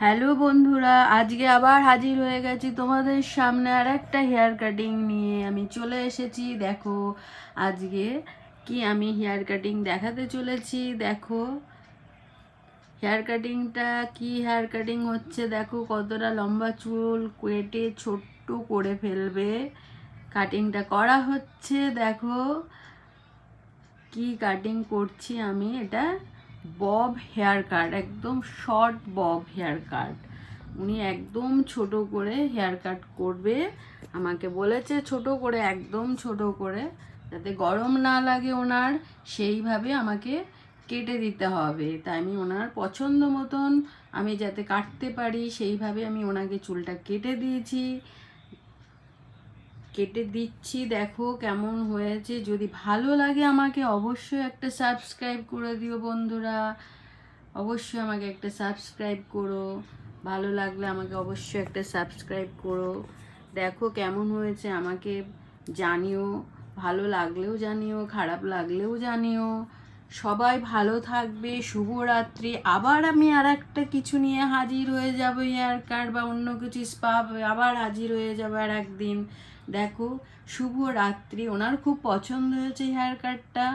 Hello বন্ধুরা, আজকে আবার হাজির হয়ে গেছি তোমাদের সামনে আর একটা হেয়ার কাটিং নিয়ে। আমি চলে এসেছি। দেখো আজকে কি আমি হেয়ার কাটিং দেখাতে চলেছি। দেখো হেয়ার কাটিংটা কি হেয়ার কাটিং হচ্ছে। দেখো কতটা লম্বা চুল কেটে ছোট্ট করে ফেলবে, কাটিংটা করা হচ্ছে। দেখো কি কাটিং করছি আমি, এটা বব হেয়ার কাট, একদম শর্ট বব হেয়ার কাট। উনি একদম ছোট করে হেয়ার কাট করবে, আমাকে বলেছে ছোট করে, একদম ছোট করে, যাতে গরম না লাগে ওনার, সেইভাবে আমাকে কেটে দিতে হবে। তাই আমি ওনার পছন্দ মতন আমি যাতে কাটতে পারি সেইভাবে আমি ওনাকে চুলটা কেটে দিয়েছি, কেটে দিচ্ছি। দেখো কেমন হয়েছে। যদি ভালো লাগে আমাকে অবশ্যই একটা সাবস্ক্রাইব করে দিও বন্ধুরা, অবশ্যই আমাকে একটা সাবস্ক্রাইব করো। ভালো লাগলে আমাকে অবশ্যই একটা সাবস্ক্রাইব করো। দেখো কেমন হয়েছে আমাকে জানিও, ভালো লাগলেও জানিও, খারাপ লাগলেও জানিও। সবাই ভালো থাকবে। শুভরাত্রি। আবার আমি আর একটা কিছু নিয়ে হাজির হয়ে যাব, হেয়ার কাট বা অন্য কিছু স্পা, আবার হাজির হয়ে যাবো আর একদিন। দেখো শুভরাত্রি। ওনার খুব পছন্দ হয়েছে হেয়ার কাটটা।